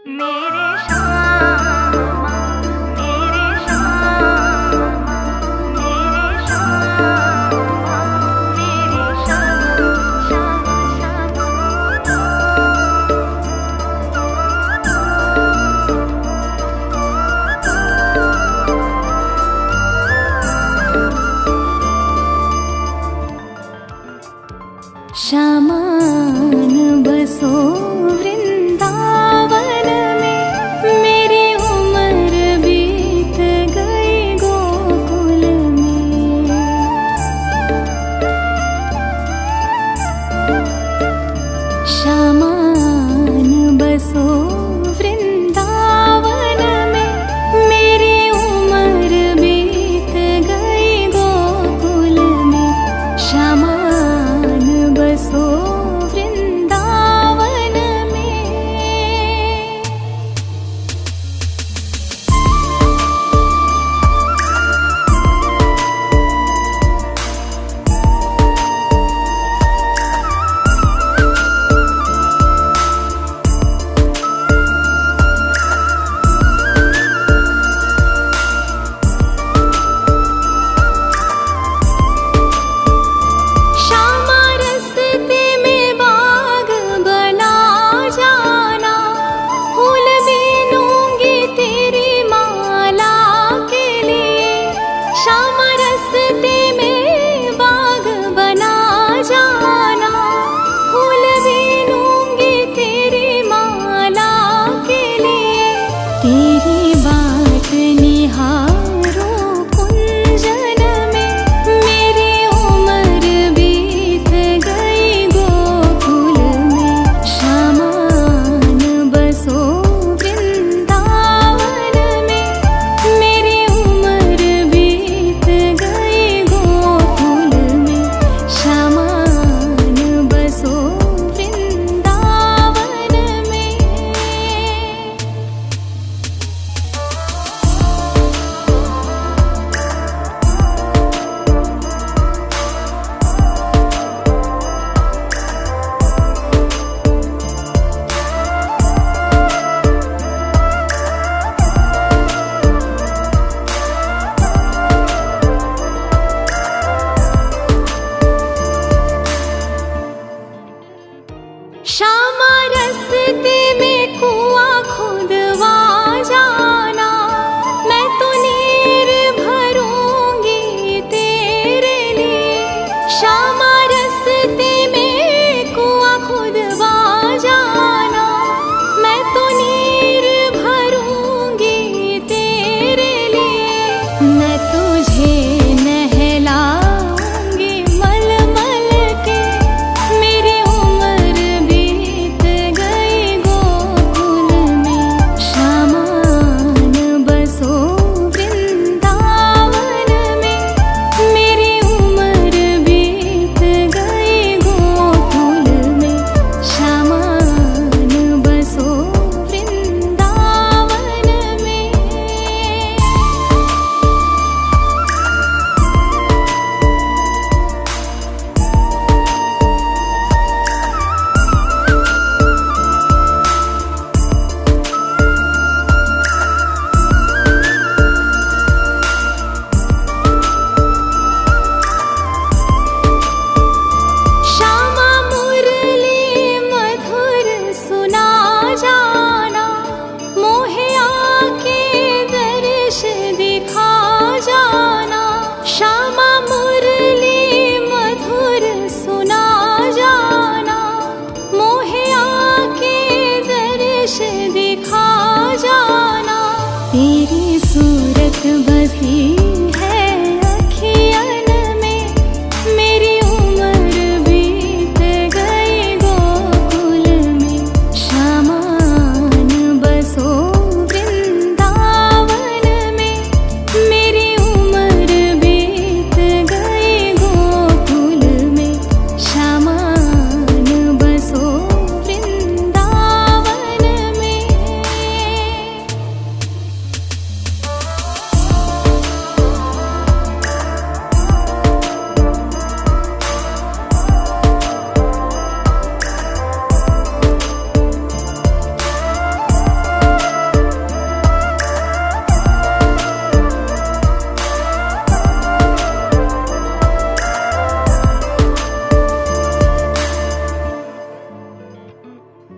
मेरे श्यामा, मेरे श्यामा, मेरे श्यामा, मेरे श्यामा, श्यामान बसो वृंदावन में,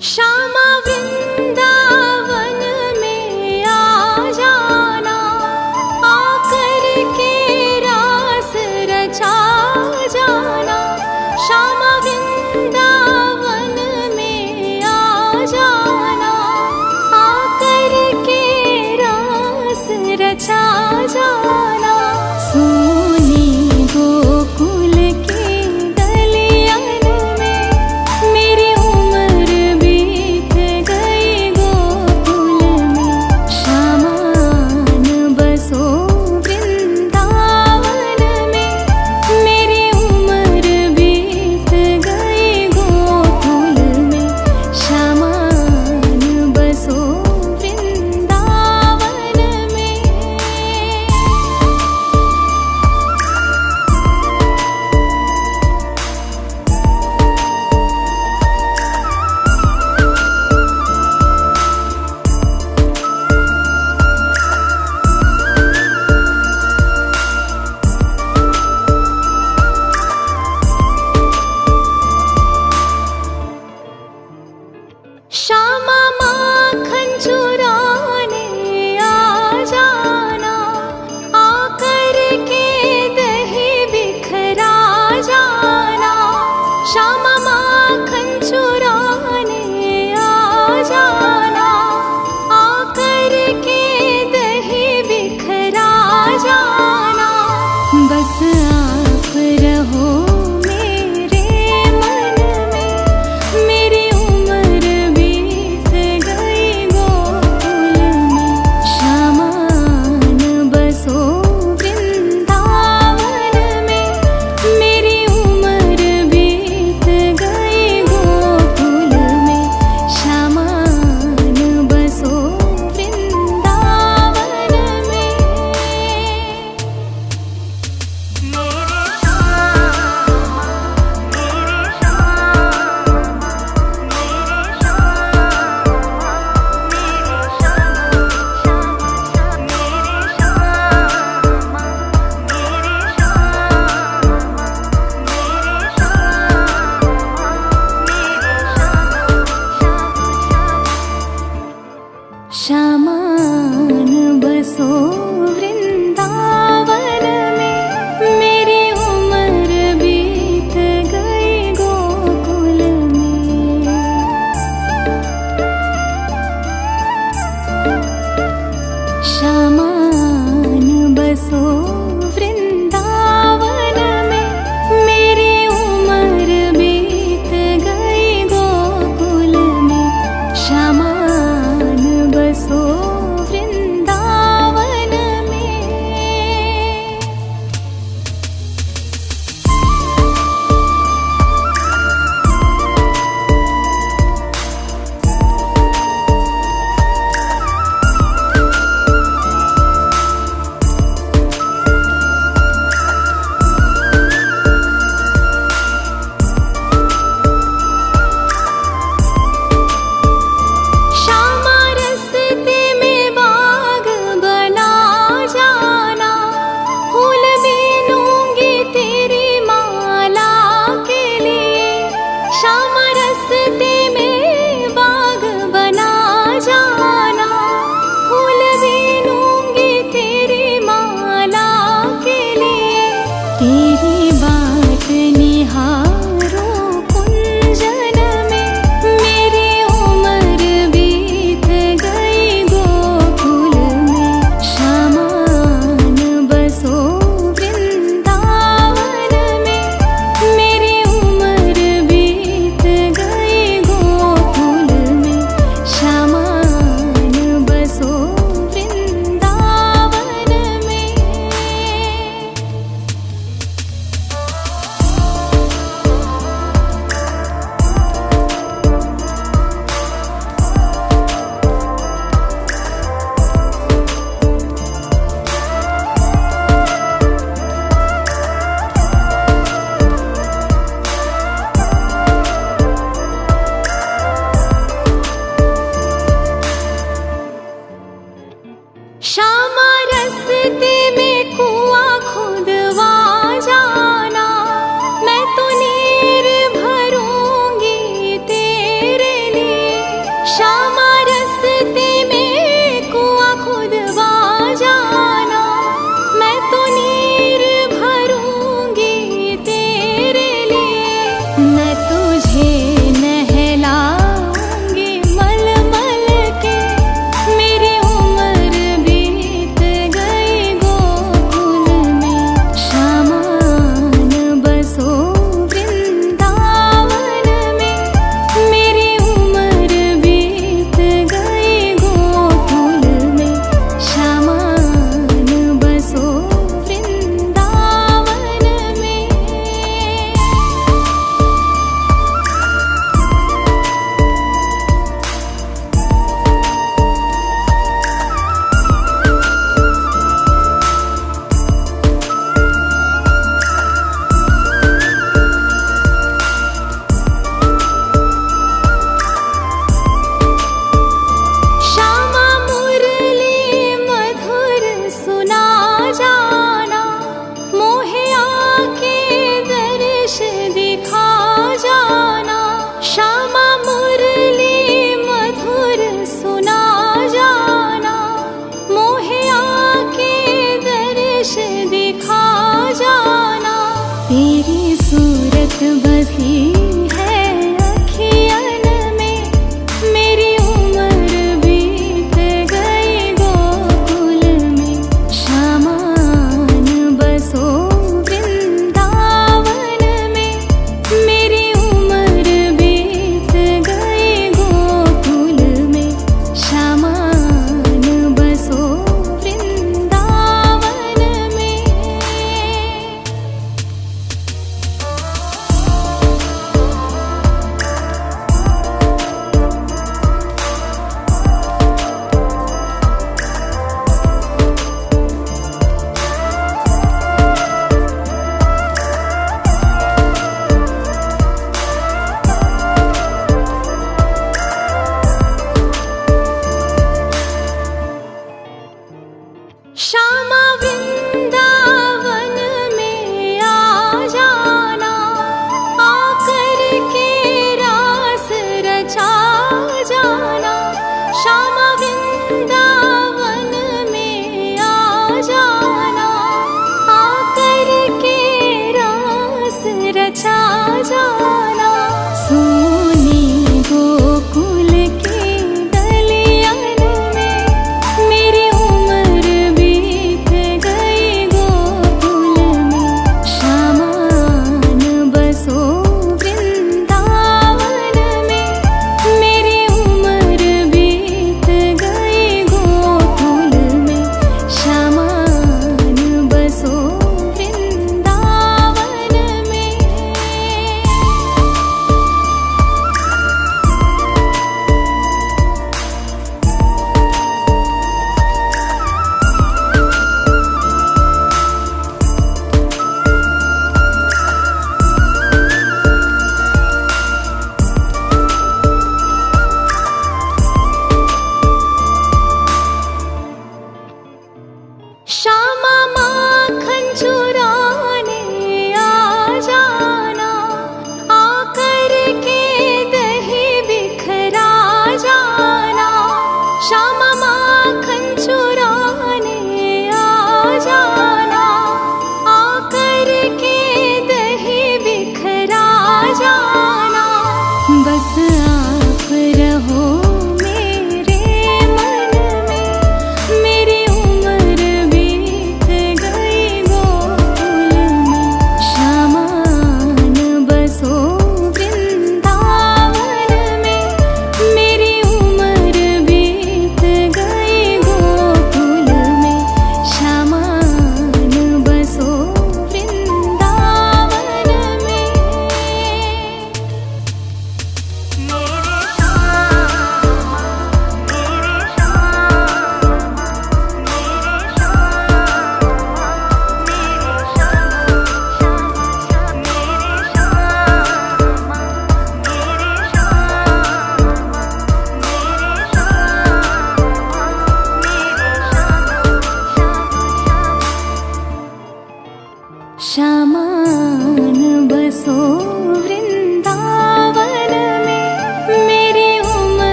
श्यामा वृंदावन में आ जाना, आकर के रास रचा जाना। श्यामा वृंदावन में आ जाना, आकर के रास रचा जाना। सोनी गोकुल के गलियन में मेरी उम्र बीत गई गोकुल में। श्यामान बसो वृंदावन में मेरी उम्र बीत गई गोकुल में। श्यामान बसो वृंदावन में। श्यामा माखन चुराने आ जाना, आकर के दही बिखरा जाना। श्यामा माखन चुराने आ जाना, आकर के दही बिखरा जाना। बस आप रहो मेरे मन में, मेरी उम्र बीत गई गोकुल में। श्यामान बसो वृंदावन में मेरी उम्र बीत गई गोकुल में। श्यामान बसो वृंदावन में। श्यामान बसो वृंदावन में मेरी उम्र बीत गई गोकुल में। श्यामान बसो वृंदावन में मेरी उम्र बीत गई गोकुल में। श्यामान बसो वृंदावन में।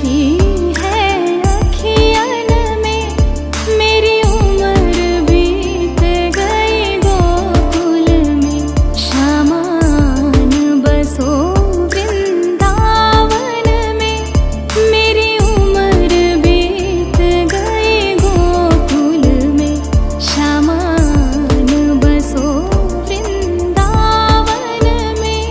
बसी है अखियन में, मेरी उम्र बीत गई गोकुल में। शामान बसो वृंदावन में, मेरी उम्र बीत गई गोकुल में। शामान बसो वृंदावन में।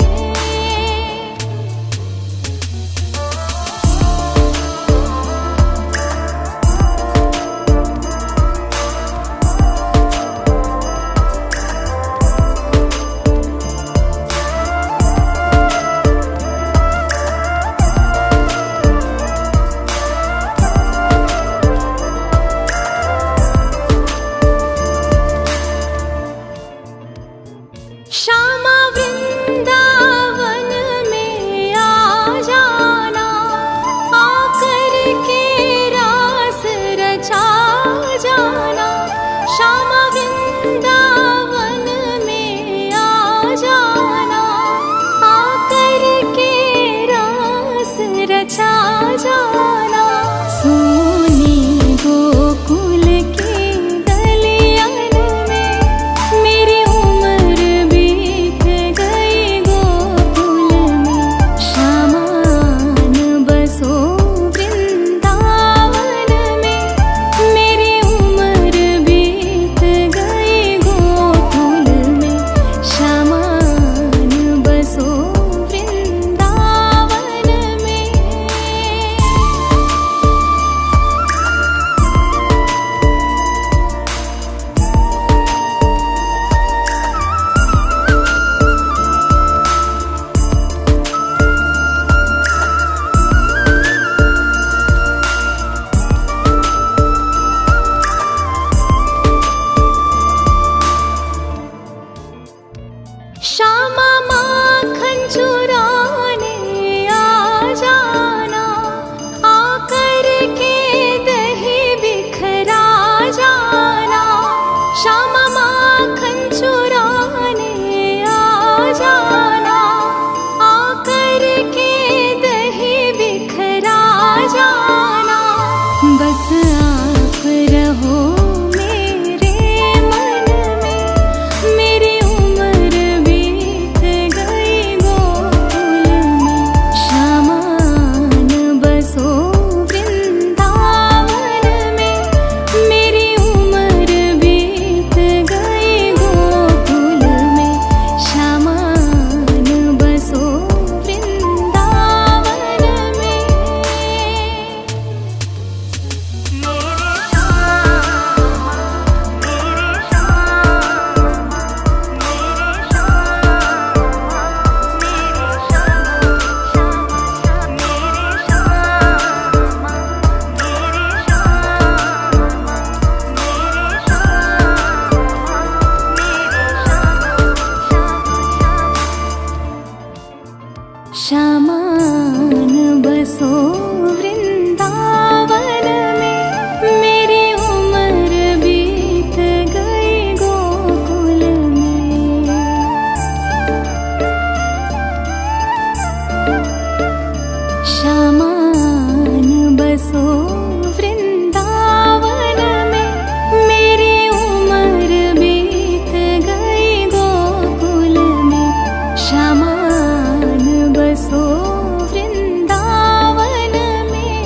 श्यामा वृंदावन में आ जाना, आकर के रास रचा जाना। श्यामा वृंदावन में आ जाना, आकर के रास रचा जाना। सोनी गोकुल के गलियन में, मेरी उम्र बीत गई गोकुल में। शामान बसो वृंदावन में, मेरी उम्र बीत गई गोकुल में। शामान बसो वृंदावन में। श्यामा माखन चुराने आ जाना, आकर के दही बिखरा जाना। श्यामा माखन चुराने आ जाना, आकर के दही बिखरा जाना। बस आप रहो मेरे मन में, मेरी उम्र बीत गई गोकुल में। शामान बसो वृंदावन में, मेरी उम्र बीत गई गोकुल में। शामान बसो वृंदावन में। शामान बसो वृंदावन में, मेरी उम्र बीत गई गोकुल में। शामान बसो वृंदावन में, मेरी उम्र बीत गई गोकुल में। शामान बसो वृंदावन में।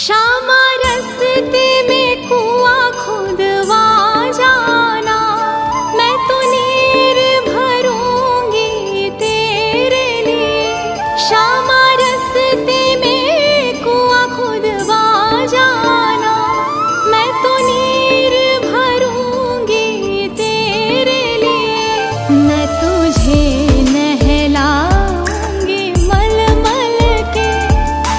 श्यामा रस्ते में कुआं खुदवा जाना, मैं तो नीर भरूंगी तेरे लिए। श्यामा रस्ते में कुआं खुदवा जाना, मैं तो नीर भरूंगी तेरे लिए। मैं तुझे नहलाऊंगी मल मल के,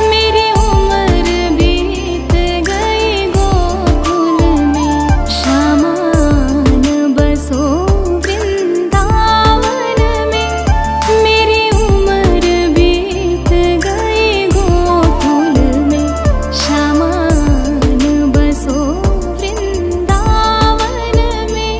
मेरी उम्र बीत गई गोकुल में। श्यामान बसो वृंदावन में, मेरी उम्र बीत गई गोकुल में। श्यामान बसो वृंदावन में।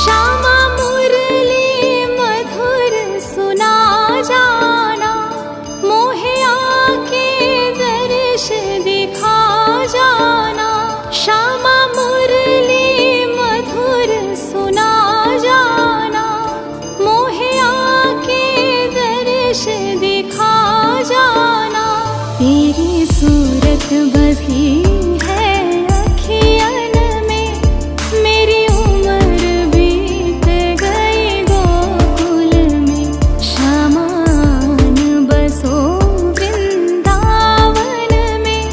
श्यामा मुरली मधुर सुना जाना, मोहे आके दर्श दिखा जाना। श्यामा मुरली मधुर सुना जाना, मोहे आके दर्श दिखा जाना। तेरी सूरत बसी है अखियन में, मेरी उम्र बीत गई गोकुल में। श्यामान बसो वृंदावन में,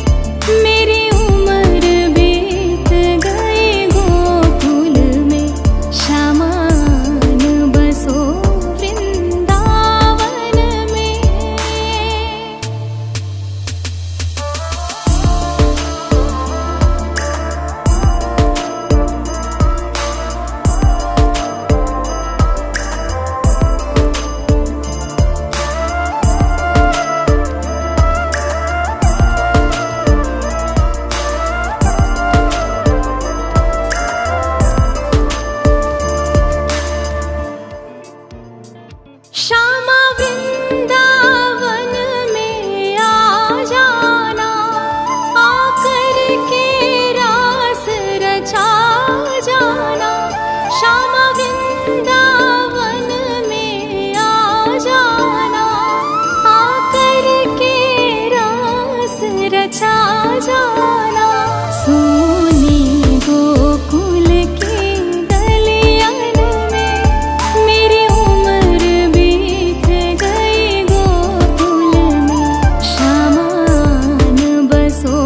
मेरी उम्र बीत गई गोकुल में। श्यामान बसो वृंदावन में। श्यामा वृंदावन में आ जाना, आकर के रास रचा जाना। श्यामा वृंदावन में आ जाना, आकर के रास रचा जाना। सोनी गोकुल की गलियन में, मेरी उम्र बीत गई गोकुल में। श्यामान बसो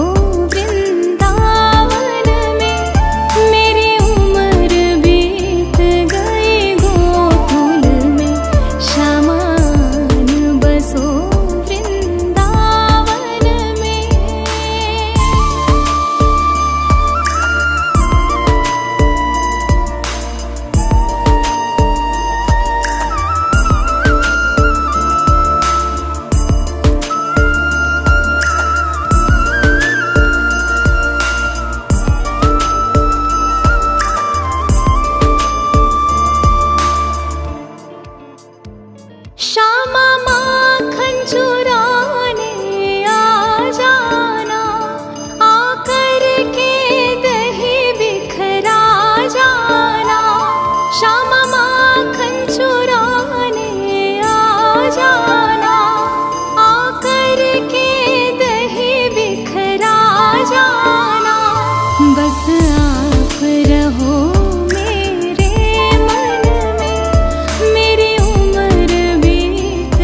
वृंदावन में, मेरी उम्र बीत गई गोकुल में। श्यामान बसो वृंदावन में। श्यामा माखन चुराने आ जाना, आकर के दही बिखरा जाना। श्यामा माखन चुराने आ जाना, आकर के दही बिखरा जाना। बस आप रहो मेरे मन में, मेरी उम्र बीत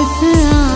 पास आ